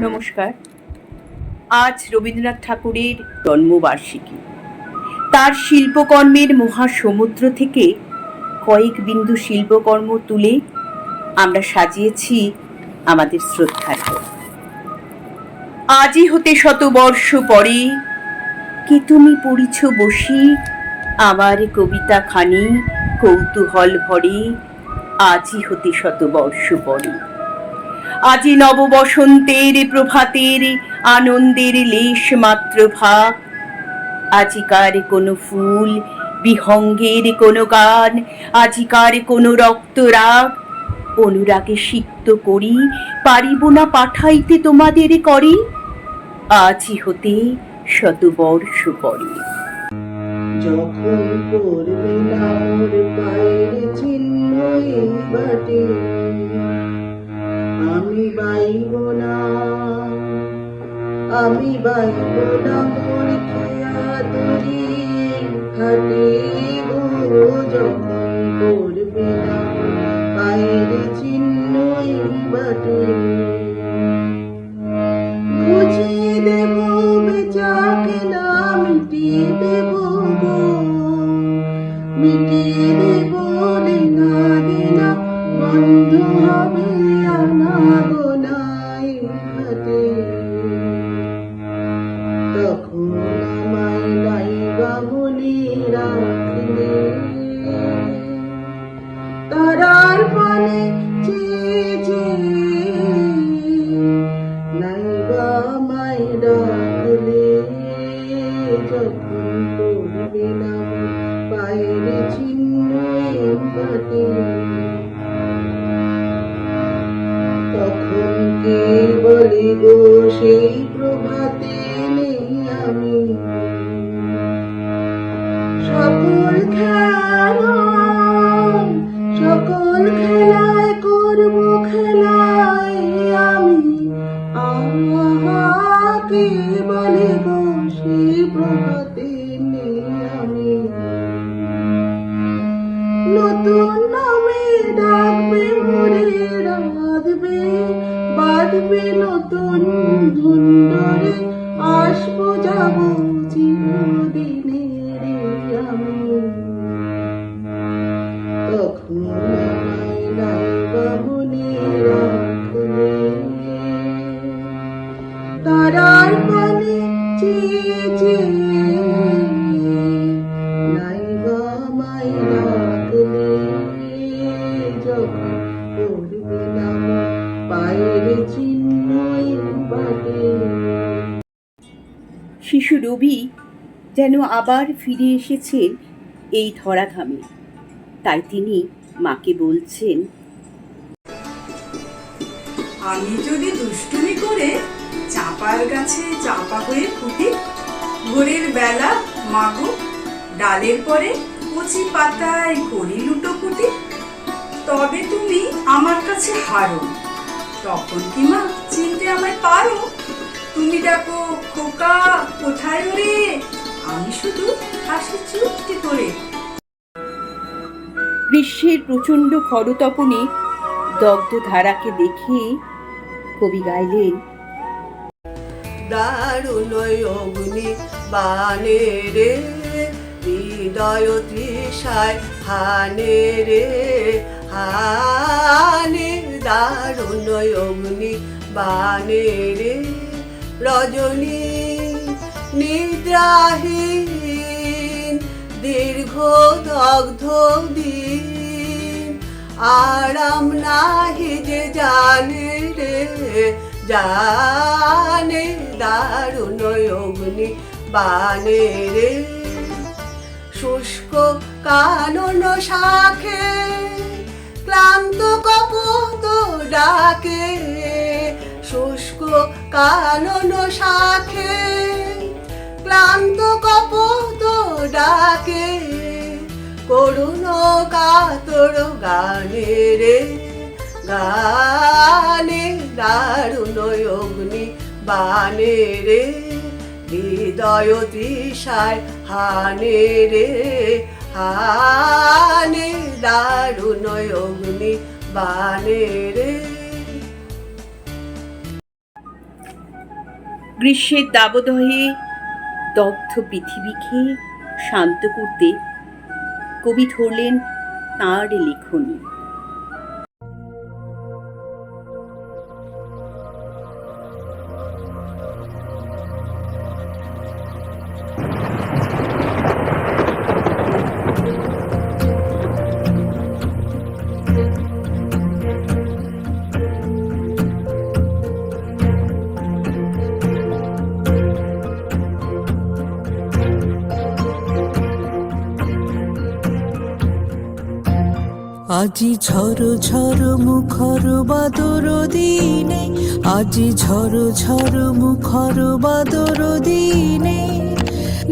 নমস্কার। আজ রবীন্দ্রনাথ ঠাকুরের জন্মবার্ষিকী। তার শিল্পকর্মের মহাসমুদ্র থেকে কয়েক বিন্দু শিল্পকর্ম তুলে আমরা সাজিয়েছি আমাদের শ্রদ্ধার। আজই হতে শতবর্ষ পরে কে তুমি পড়িছ বসি আমার কবিতা খানি কৌতূহল ভরে, আজই হতে শতবর্ষ পরে। আজি নব বসন্তের প্রভাতের আনন্দের লেশ মাত্র ভাগ, আজিকার কোনো ফুল বিহঙ্গের কোনো গান, আজিকার কোনো রক্তরাগ অনুরাগে সিক্ত করি পারিব না পাঠাইতে তোমাদের করে, আজই হতে শতবর্ষ পরে। যখন পড়বে না ওর পায়ের চিহ্ন এই বাটে, আমি বাইব না মোর খেয়া তরি ঘাটে গো। যখন পড়বে না পায়ের চিহ্ন এই বাটে, বুঝিয়ে দেব বেচাকে না মিটিয়ে দেব গো, মিটিয়ে দেব দেনা দেনা বন্ধ হবে আনা গোনাই হাতে। তখন আমায় নাইবা মনে রাখলে, তারার পানে চেয়ে নাইবা আমায় ডাকলে, যখন পড়বে না পায়ের চিহ্ন এই বাটে। তখন কে বলে গো সেই প্রভাতে নেই আমি, সকল খেলায় করব খেলায় আমি, কে বলে গো সেই প্রভাতে নেই আমি। নতুন নামে ডাকবে মোরে রাঁধবে বাঁধবে নতুন ধুন্দরে, আসবো যাব চিরদিনের আমি। তখন আমায় নাইবা মনে রাখলে, তারার পানে চেয়ে নাইবা আমায় ডাকলে, যখন পড়বে না পায়ের চিহ্ন এই বাটে। শিশু রবি যেন আবার ফিরে এসেছেন এই ধরাধামে, তাই তিনি মাকে বলছেন, আমি যদি দুষ্টুমি করে চাপার গাছে চাপা হয়ে ফুটি, ভোরের বেলা মাগো ডালের পরে কচি পাতায় করি লুটোপুটি, তবে তুমি আমার কাছে হারো, তখন কি মা চিনতে আমায় পারো? তুমি ডাকো খোকা কোথায় রে, আমি শুধু হাসি চুপটি করে। গ্রীষ্মের প্রচণ্ড খরতপনে দগ্ধ ধারাকে দেখে কবি গাইলেন, দারুণ অগ্নি বানে রে, হৃদয় তৃষায় হানে রে হানে। দারুণ অগ্নি বানে রে, রজনী নিদ্রাহীন দীর্ঘ দগ্ধ দিন, আরাম নাহি যে জানে রে জানে। দারুণ অগ্নি বানে রে, শুষ্ক কানন শাখে ক্লান্ত কপোত ডাকে, শুষ্ক কানন শাখে ক্লান্ত কপোত ডাকে, করুণ কাতর গানে রে গানে। দারুণ অগ্নি বানে রে, হৃদয় তৃষায় হানে রে হানে। দারুণ অগ্নি বানে রে। গ্রীষ্মের দাবদহে দগ্ধ পৃথিবীকে শান্ত করতে কবি ধরলেন তাঁর লেখনী। আজি ঝড় ঝড় মুখর বাদর দিনে, আজি ঝড় ঝড় মুখর বাদর দিনে,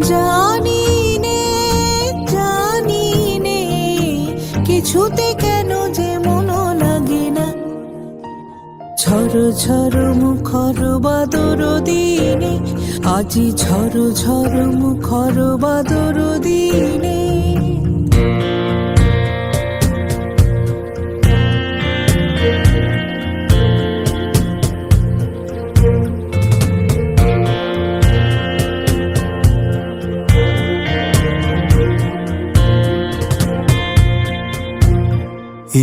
জানি নে কিছুতে কেন যে মন লাগে না। ঝড় ঝড় মুখর বাদর দিনে, আজি ঝড় ঝড় মুখর বাদর দিনে।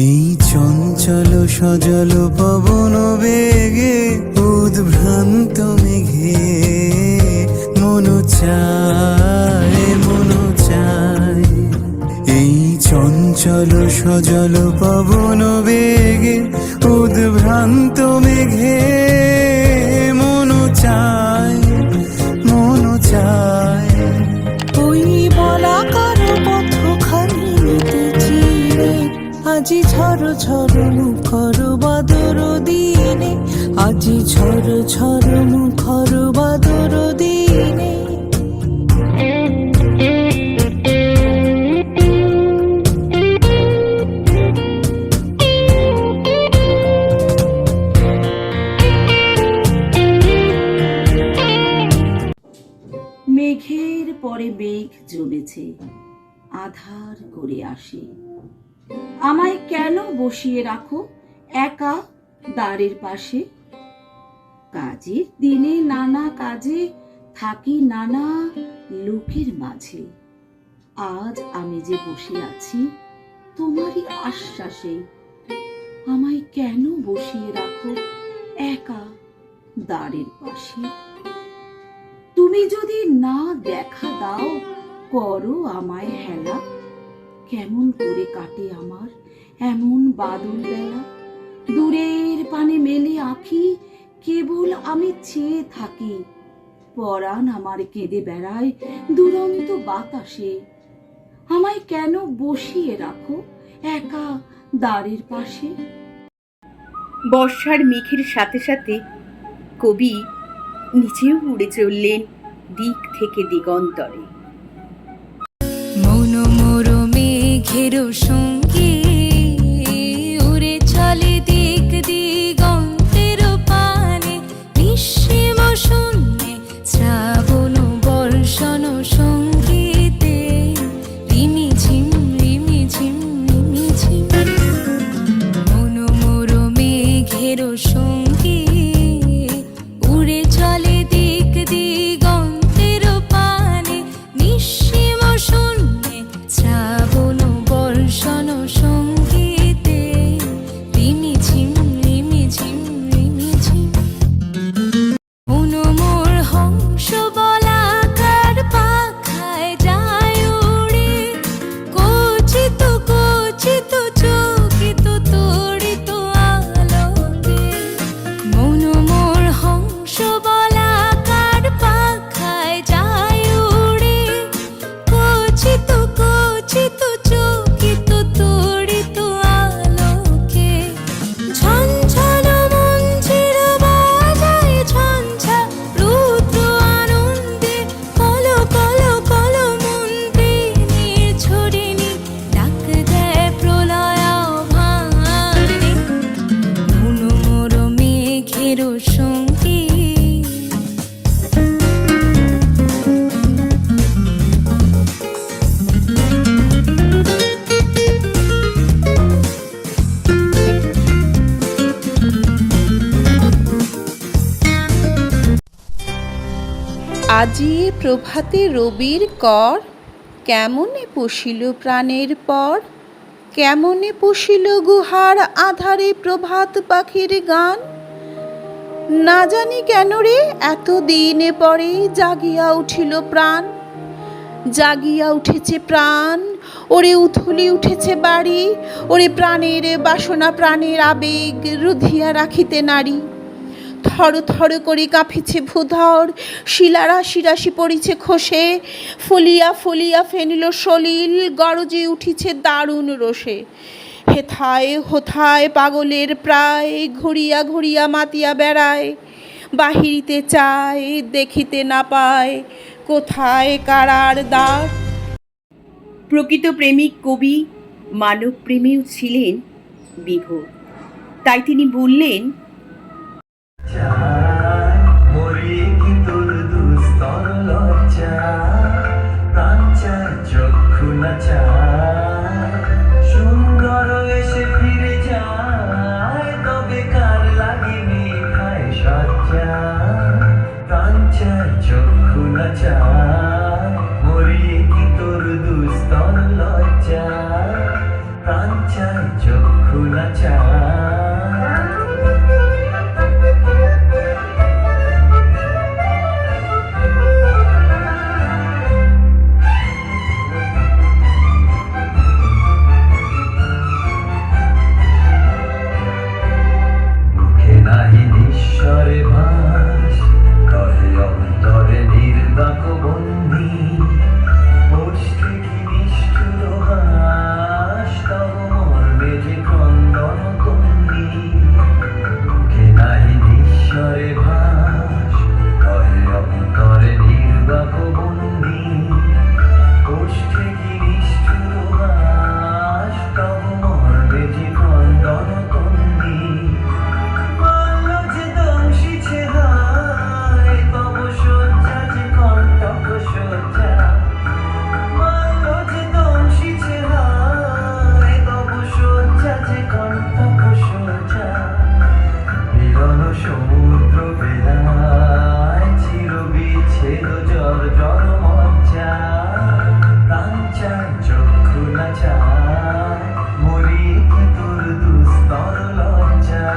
এই চঞ্চল সজল পবন বেগে উদ্ভ্রান্ত মেঘে মন চায় মন চায়। এই চঞ্চল সজল পবন বেগে উদ্ভ্রান্ত মেঘে মন চায় মন চায়। ওই বলাকার পথখানি নিতেছি রে, আজি ঝড় ঝড় মুখর বাদর দিনে, আজি ঝড় ঝড় মুখর বাদর দিনে। মেঘের পরে মেঘ জমেছে, আধার করে আসে। আমায় কেন বসিয়ে রাখো একা দ্বারের পাশে? কাজের দিনে নানা কাজে থাকি নানা লোকের মাঝে। আজ আমি যে বসে আছি তোমারই আশ্বাসে। আমায় কেন বসিয়ে রাখো একা দ্বারের পাশে? তুমি যদি না দেখা দাও, করো আমায় হেলা। কেমন করে কাটে আমার এমন বাদল বেলা? দূরের পানে মেলে আঁখি, কেবল আমি চেয়ে থাকি। পরাণ আমার কেঁদে বেড়ায় দুরন্ত বাতাসে। আমায় কেন বসিয়ে রাখো একা দ্বারের পাশে? বর্ষার মেঘের সাথে সাথে কবি নিজেও উড়ে চললেন দিক থেকে দিগন্তরে। মন মোর মেঘের সঙ্গী, উড়ে চলে দিক দিগন্তের পানে। নিঃসীম শূন্যে শ্রাবণ বর্ষণ সঙ্গীতে, রিমিঝিম রিমিঝিম রিমিঝিম। মন মোর মেঘের সঙ্গী, উড়ে চলে দিক দিগন্তের পানে। নিঃসীম শূন্যে শ্রাবণ বর্ষণ বাজিয়ে প্রভাতে রবির কর, কেমনে পুষিল প্রাণের পর, কেমনে পুষিল গুহার আধারে প্রভাত পাখির গান। না জানি কেন রে এত দিনে পরে জাগিয়া উঠিল প্রাণ, জাগিয়া উঠেছে প্রাণ, ওরে উথলি উঠেছে বাড়ি, ওরে প্রাণের বাসনা প্রাণের আবেগ রুধিয়া রাখিতে নারী। থর থর করে কাঁপিছে ভূধর, শিলা রাশি রাশি পড়িছে খসে, ফলিয়া ফলিয়া ফেনিল সলিল, গরজে উঠিছে দারুণ রোষে। হেথায় হোথায় পাগলের প্রায়, ঘুরিয়া ঘুরিয়া মাতিয়া বেড়ায়, বাহিরিতে চায় দেখিতে না পায়, কোথায় কারার দ্বার। প্রকৃত প্রেমিক কবি মানব প্রেমেও ছিলেন বিভোর, তাই তিনি বললেন, মরি কি তোর দুস্তর লজ্জা, প্রাণ চায় চক্ষু না চায়, সুন্দর এসে ফিরে যায়, তবে কার লাগে মিঠাই সজ্জা, প্রাণ চায় চক্ষু না চায়, মরি কি তোর দুস্তর লজ্জা, প্রাণ চায় চক্ষু না চায়। নাহি নিঃস্বরে ভাস, কহে অন্তরে নির্বাক বন্দী, ওষ্ঠে কি নিষ্ঠুর হাস, তব মর্মে যে ক্রন্দন কন্দি। মুখে নাহি নিঃস্বরে ভাস, কহে অন্তরে নির্বাক বন্দী, ওষ্ঠে কি নিষ্ঠুর হাস, তব মর্মে যে ক্রন্দন কন্দি। সমুদ্র বেলায় চির বিচ্ছেদ জল জল মজ্জা, প্রাণ চায় চক্ষু না চায়, মরি কি তোর দুস্তর লজ্জা,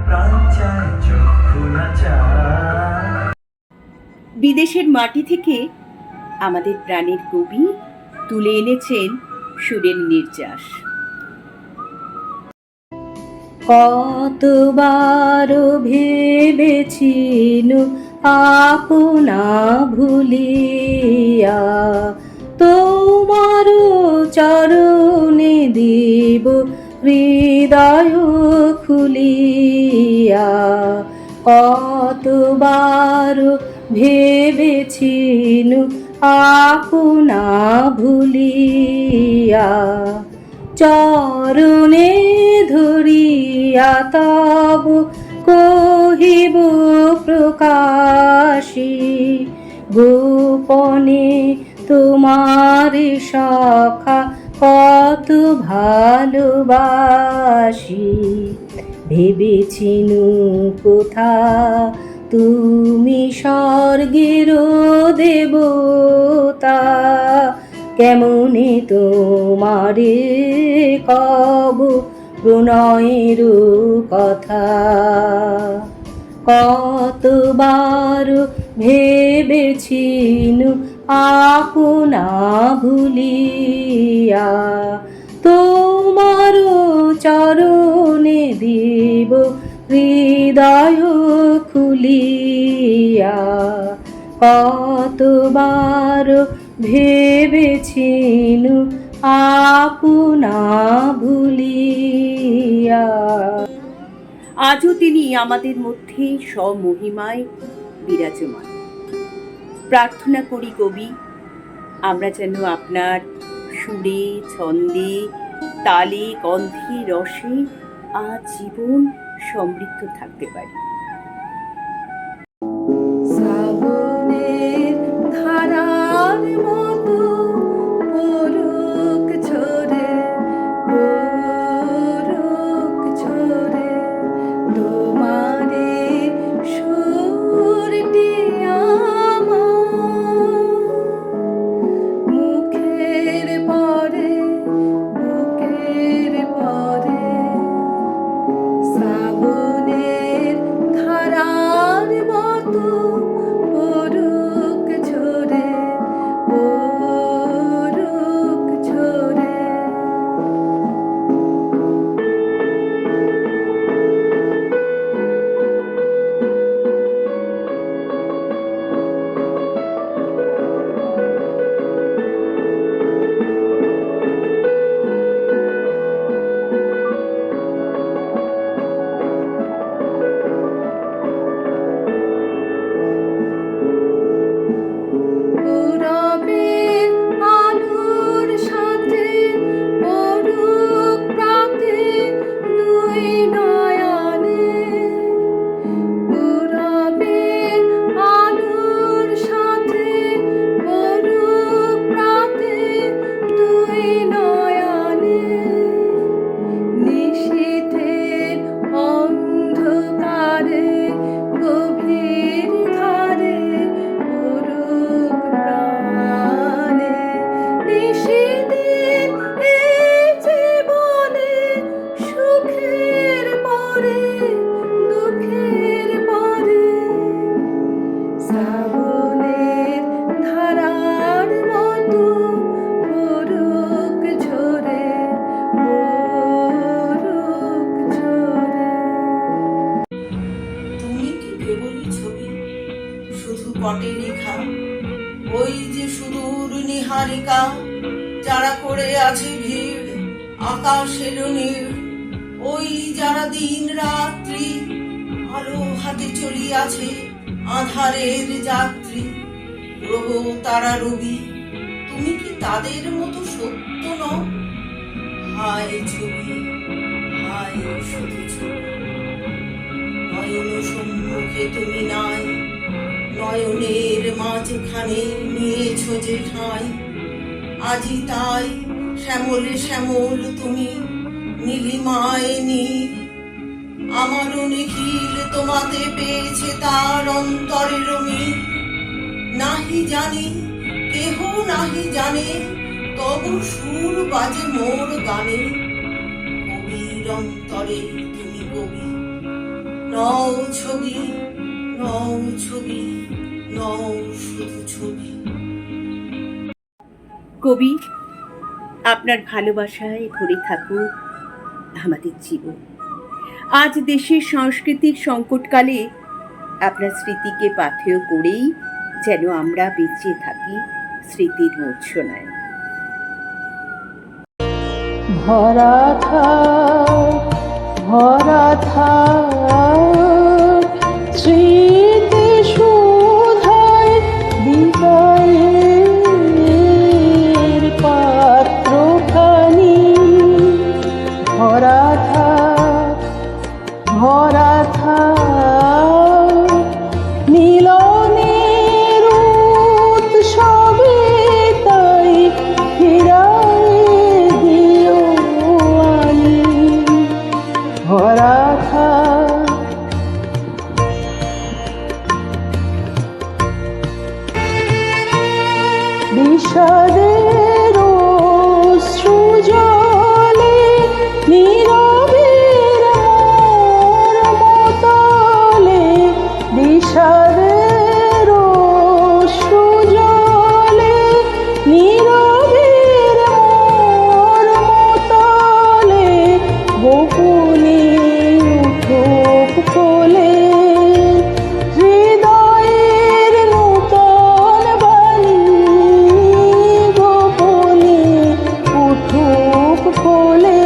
প্রাণ চায় চক্ষু না চায়। বিদেশের মাটি থেকে আমাদের প্রাণের কবি তুলে এনেছেন সুরের নির্যাস। কতবার ভেবেছিনু আপনা ভুলিয়া, তোমার চরণে দিব হৃদয় খুলিয়া। কতবার ভেবেছিনু আপনা ভুলিয়া, চরণে ধরিয়া তব কহিব প্রকাশী, গোপনে তোমার সখা কত ভালোবাসি। ভেবেছিনু কোথা তুমি স্বর্গের দেবতা, কেমনে তোমারে কব প্রণয়ের কথা। কতবার ভেবেছিনু আপনা ভুলিয়া, তোমার চরণে দিব হৃদয় খুলিয়া। কতবার ভেবেছিনু আপনা ভুলিয়া। আজও তিনি আমাদের মধ্যে স্বমহিমায় বিরাজমান। প্রার্থনা করি কবি, আমরা যেন আপনার সুরে ছন্দে তালে গন্ধে রসে আজীবন সমৃদ্ধ থাকতে পারি। শ্রাবণের ধারার মতো পরুক ঝরে, পরুক ঝরে, তোমারে সুরটি আমার আকাশের নীল ওই যারা দিন রাত্রি আলো হাতে চলিয়াছে আধারের যাত্রী। গ্রহ তারা রবি, তুমি কি তাদের মতো সত্য নও? হায় ছবি, হায় শুধু ছবি। নয়ন সম্মুখে তুমি নাই, নয়নের মাঝখানে নিয়েছ যে ঠাঁই। আজি তাই শ্যামলে শ্যামল তুমি, নীলিমায় নীল। আমারও নিখিল তোমাতে পেয়েছে তার অন্তরের মিল। নাহি জানি, কেহ নাহি জানে, তবু সুর বাজে মোর গানে। কবির অন্তরে তুমি কবি, নও ছবি, নও ছবি, নও শুধু ছবি। কবি, আপনার ভালোবাসায় ভরে থাকুক আমাদের জীবন। আজ দেশের সাংস্কৃতিক সংকটকালে আপনার স্মৃতিকে পাথেয় করেই যেন আমরা বেঁচে থাকি স্মৃতির মূর্ছনায়। ভরা থাক, ভরা থাক স্মৃতি সুধায় বিদায়ের পাত্রখানি। ভরা থাক, ভরা থাক মিলনের উৎসবে তাই ফিরায় দিও আনি। ভরা থাক, বিষাদের অশ্রু জলে নীরবের মর্মতলে। বিষাদের অশ্রু জলে নীরবের মর্মতলে। গোপনে উঠুক কোলে হৃদয়ের নূতন বাণী। গোপনে উঠুক কোলে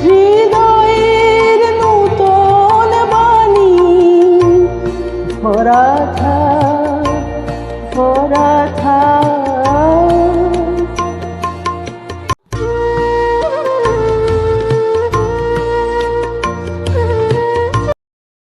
হৃদয়ের নূতন বাণী। ভরা থাক, ভরা থাক